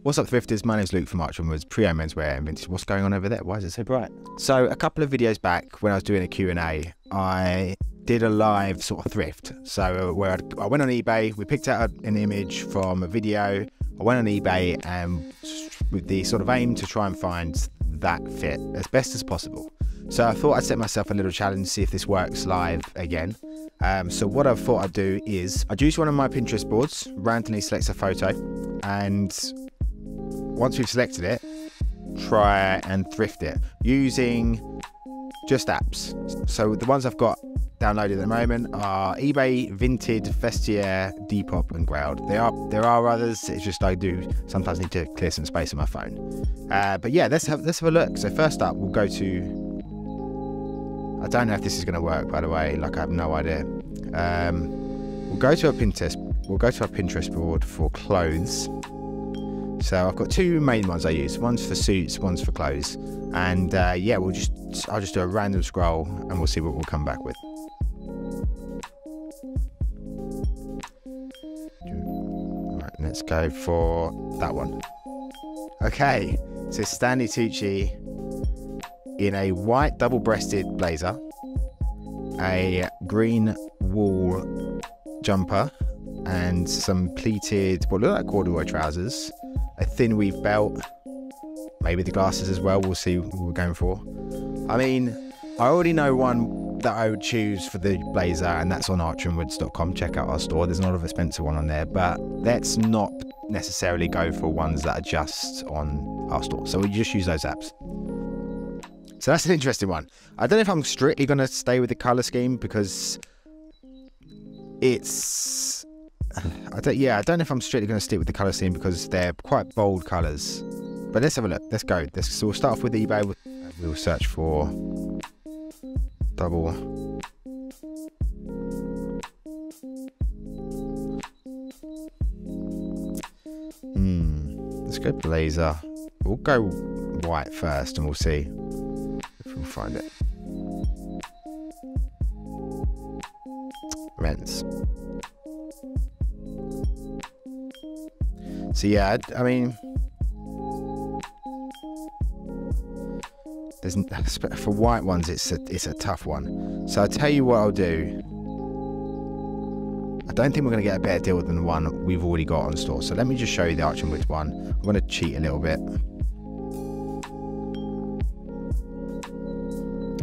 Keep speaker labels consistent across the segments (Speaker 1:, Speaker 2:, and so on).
Speaker 1: What's up, thrifters? My name's Luke from Archer & Woods, pre-owned menswear and vintage. What's going on over there? Why is it so bright? So a couple of videos back when I was doing a Q&A, I did a live sort of thrift. So where I went on eBay, we picked out an image from a video. I went on eBay and with the sort of aim to try and find that fit as best as possible. So I thought I'd set myself a little challenge to see if this works live again. So what I thought I'd do is I'd use one of my Pinterest boards, randomly select a photo, and once we've selected it, try and thrift it using just apps. So the ones I've got downloaded at the moment are eBay, Vinted, Vestiaire, Depop and Grailed. There are others, it's just I do sometimes need to clear some space on my phone. But yeah, let's have a look. So first up, we'll go to, I don't know if this is going to work, by the way, like I have no idea. We'll go to our Pinterest board for clothes. So I've got two main ones I use. One's for suits, one's for clothes. And yeah, I'll just do a random scroll and we'll see what we'll come back with. Right, let's go for that one. Okay, so Stanley Tucci in a white double-breasted blazer, a green wool jumper, and some pleated, what look like corduroy trousers, a thin weave belt, maybe the glasses as well. We'll see what we're going for. I mean, I already know one that I would choose for the blazer, and that's on archerandwoods.com. Check out our store. There's not a Spencer one on there, but let's not necessarily go for ones that are just on our store. So we just use those apps. So that's an interesting one. I don't know if I'm strictly going to stay with the color scheme because it's... I don't know if I'm strictly going to stick with the colour scheme because they're quite bold colours. But let's have a look. Let's go. So we'll start off with eBay. We'll search for double. Let's go blazer. We'll go white first and we'll see if we'll find it. Men's. So yeah, I mean, for white ones, it's a tough one. So I'll tell you what I'll do. I don't think we're going to get a better deal than the one we've already got on store. So let me just show you the Archer & Woods one. I'm going to cheat a little bit.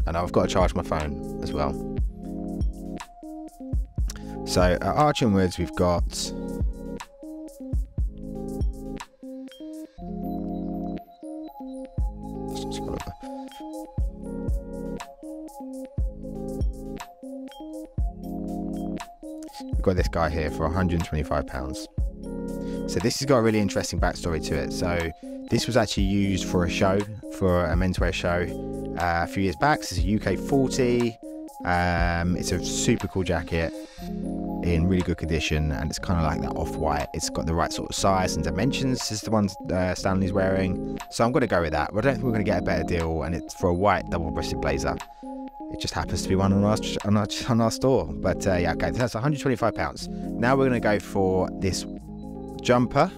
Speaker 1: And I've got to charge my phone as well. So at Archer & Woods, we've got... We've got this guy here for £125. So this has got a really interesting backstory to it. So this was actually used for a show, for a menswear show a few years back. This is a UK 40. It's a super cool jacket in really good condition, and it's kind of like that off-white. It's got the right sort of size and dimensions as the ones Stanley's wearing. So I'm going to go with that. I don't think we're going to get a better deal, and it's for a white double-breasted blazer. It just happens to be one on our store. But yeah, okay, that's £125. Now we're going to go for this jumper.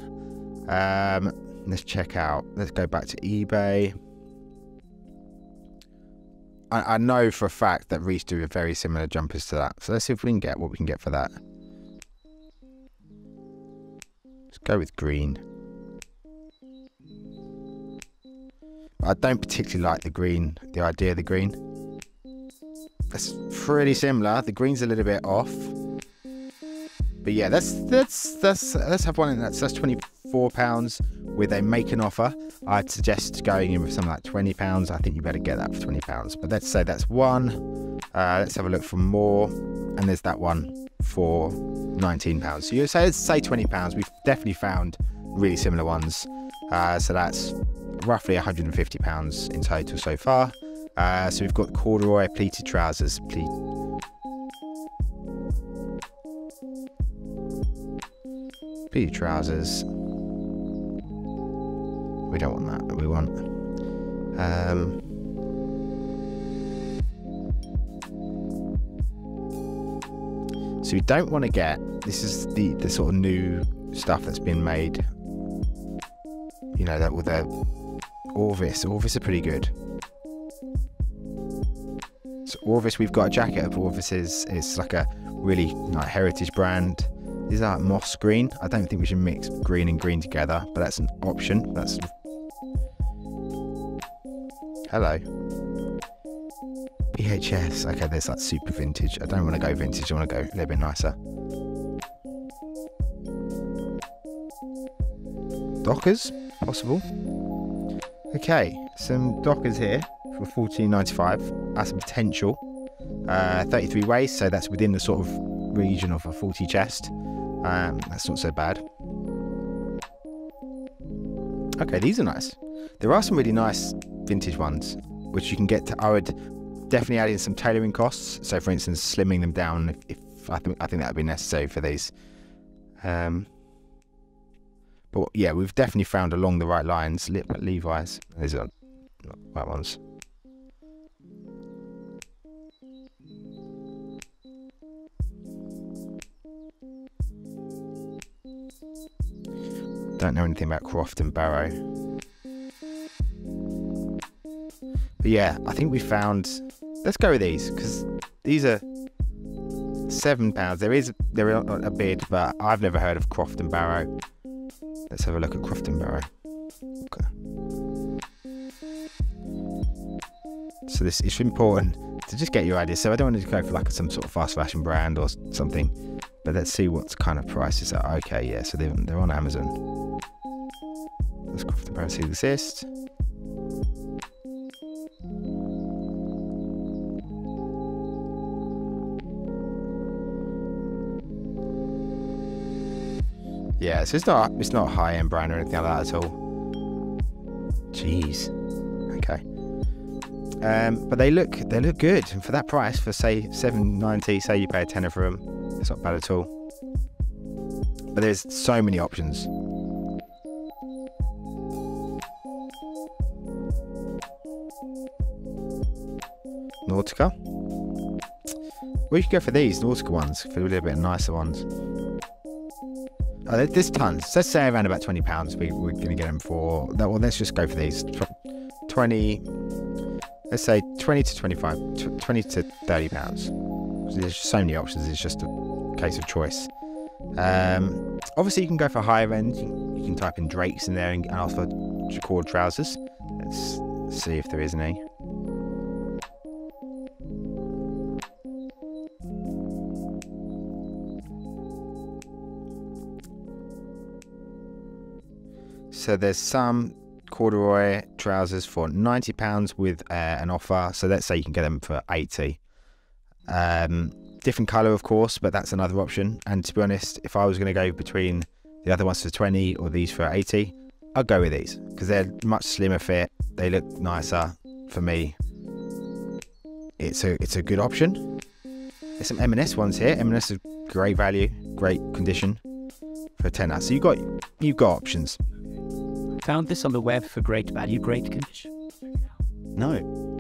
Speaker 1: Let's check out. Let's go back to eBay. I know for a fact that Reese do very similar jumpers to that. So let's see if we can get what we can get for that. Let's go with green. I don't particularly like the green, the idea of the green. That's pretty similar. The green's a little bit off. But yeah, let's have one in that's £24 with a make an offer. I'd suggest going in with something like £20. I think you better get that for £20. But let's say that's one. Let's have a look for more. And there's that one for £19. So you say, let's say £20. We've definitely found really similar ones. So that's roughly £150 in total so far. So we've got corduroy pleated trousers. Pleated trousers. We don't want that. We want so we don't want to get, this is the sort of new stuff that's been made you know, that with the Orvis. Orvis are pretty good. So Orvis, we've got a jacket of Orvis's. It's like a really like heritage brand. These are moss green. I don't think we should mix green and green together, but that's an option. That's hello. PHS. Okay, there's like super vintage. I don't want to go vintage. I want to go a little bit nicer. Dockers, possible. Okay, some Dockers here for $14.95. That's a potential. 33 waist, so that's within the sort of region of a 40 chest. That's not so bad. Okay, these are nice. There are some really nice vintage ones, which you can get to. I would definitely add in some tailoring costs. So, for instance, slimming them down. If I think that would be necessary for these. But yeah, we've definitely found along the right lines. Levi's, these are not the right ones. Don't know anything about Croft and Barrow. But yeah, I think we found. Let's go with these because these are £7. There is a bid, but I've never heard of Croft and Barrow. Let's have a look at Croft and Barrow. Okay. So this is important to just get your ideas. So I don't want to go for like some sort of fast fashion brand or something, but let's see what kind of prices are. Okay, yeah, so they're on Amazon. Let's Croft and Barrow see exist. Yeah, so it's not a high-end brand or anything like that at all. Jeez. Okay. But they look good, and for that price, for say $7.90, say you pay a tenner for them, it's not bad at all. But there's so many options. Nautica. Well, you could go for these Nautica ones, for a little bit nicer ones. Oh, there's tons. Let's say around about £20 we're going to get them for. Well, let's just go for these. 20, let's say 20 to 25, 20 to £30. There's so many options, it's just a case of choice. Obviously, you can go for higher end. You can type in Drakes in there and ask for cord trousers. Let's see if there is any. So there's some corduroy trousers for £90 with an offer. So let's say you can get them for £80. Different colour, of course, but that's another option. And to be honest, if I was going to go between the other ones for 20 or these for 80, I'd go with these because they're much slimmer fit. They look nicer for me. It's a good option. There's some M&S ones here. M&S is great value, great condition for a tenner. So you've got options.
Speaker 2: Found this on the web for great value, great condition.
Speaker 1: No.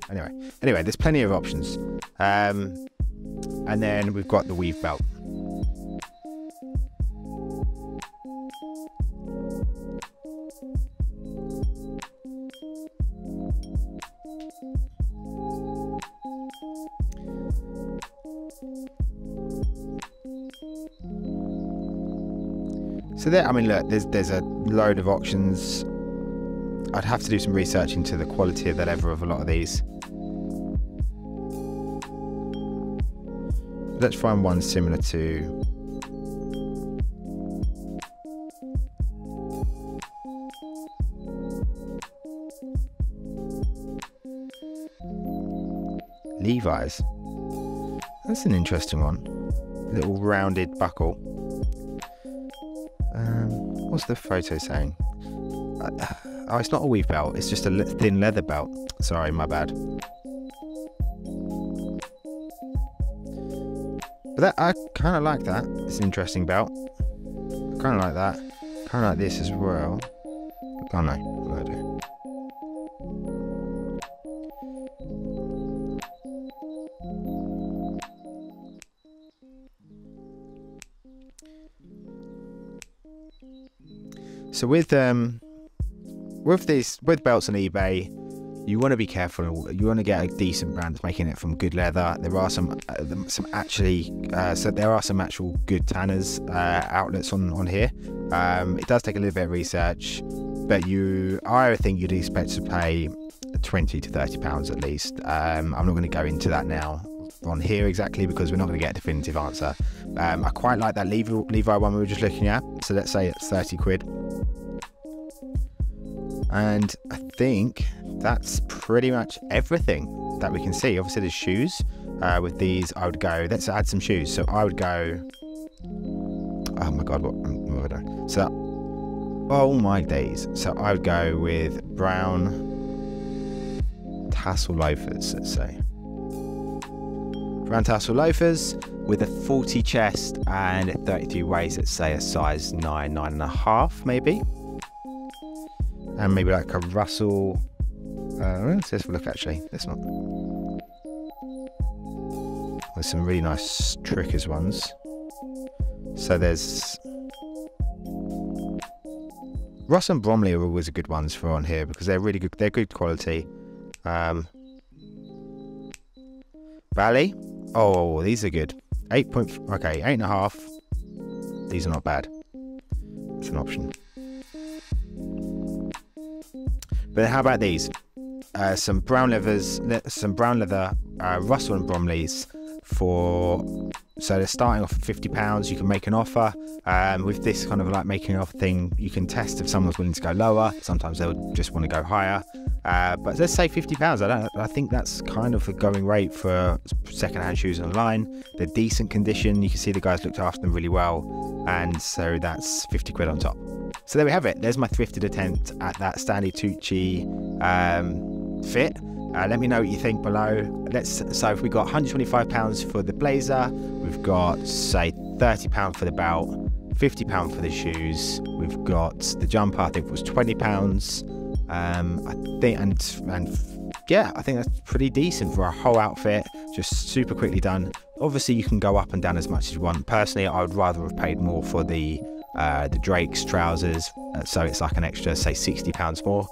Speaker 1: Anyway, there's plenty of options. And then we've got the weave belt. So there, I mean, look, there's a load of options. I'd have to do some research into the quality of the leather of a lot of these. Let's find one similar to Levi's. That's an interesting one. Little rounded buckle. What's the photo saying? Oh, it's not a weave belt. It's just a thin leather belt. Sorry, my bad. But that, I kind of like that. It's an interesting belt. I kind of like that. Kind of like this as well. Oh no, what do I do? So with with belts on eBay, you want to be careful. You want to get a decent brand that's making it from good leather. There are some actual good tanners outlets on here. It does take a little bit of research, but I think you'd expect to pay £20 to £30 at least. I'm not going to go into that now on here exactly, because we're not going to get a definitive answer. I quite like that Levi one we were just looking at, so let's say it's 30 quid. And I think that's pretty much everything that we can see. Obviously there's shoes. With these I would go, let's add some shoes. So I would go, oh my god, what have I done? So, oh my days. So I would go with brown tassel loafers, let's say. Brown tassel loafers with a 40 chest and 32 waist, let's say a size 9, 9.5 maybe. And maybe like a Russell, let's have a look actually, let's not. There's some really nice Trickers ones. So there's, Ross and Bromley are always good ones for on here because they're really good, they're good quality. Valley, oh these are good. 8.5. These are not bad. It's an option. But how about these? Some brown leather Russell and Bromleys so they're starting off at £50. You can make an offer. With this kind of like making an offer thing, you can test if someone's willing to go lower. Sometimes they'll just want to go higher. But let's say £50. I think that's kind of the going rate for second-hand shoes online. They're decent condition. You can see the guys looked after them really well, and so that's 50 quid on top. So there we have it. There's my thrifted attempt at that Stanley Tucci fit. Let me know what you think below. So if we got £125 for the blazer, we've got say £30 for the belt, £50 for the shoes. We've got the jumper, I think it was £20. I think that's pretty decent for a whole outfit, just super quickly done. Obviously you can go up and down as much as you want. Personally, I would rather have paid more for the Drake's trousers, so it's like an extra say £60 more.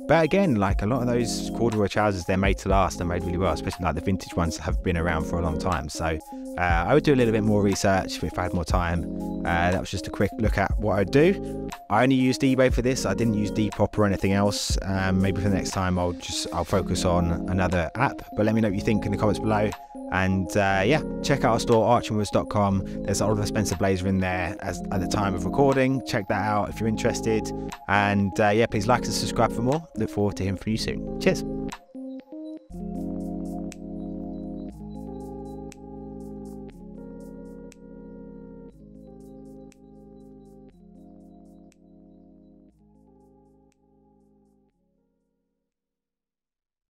Speaker 1: But again, like a lot of those corduroy trousers, they're made to last, they're made really well, especially like the vintage ones that have been around for a long time. So I would do a little bit more research if I had more time. That was just a quick look at what I'd do. I only used eBay for this. I didn't use Depop or anything else. Maybe for the next time I'll focus on another app. But let me know what you think in the comments below. And yeah, check out our store, archandwoods.com. There's Oliver Spencer blazer in there at the time of recording. Check that out if you're interested. And yeah, please like and subscribe for more. Look forward to hearing from you soon. Cheers.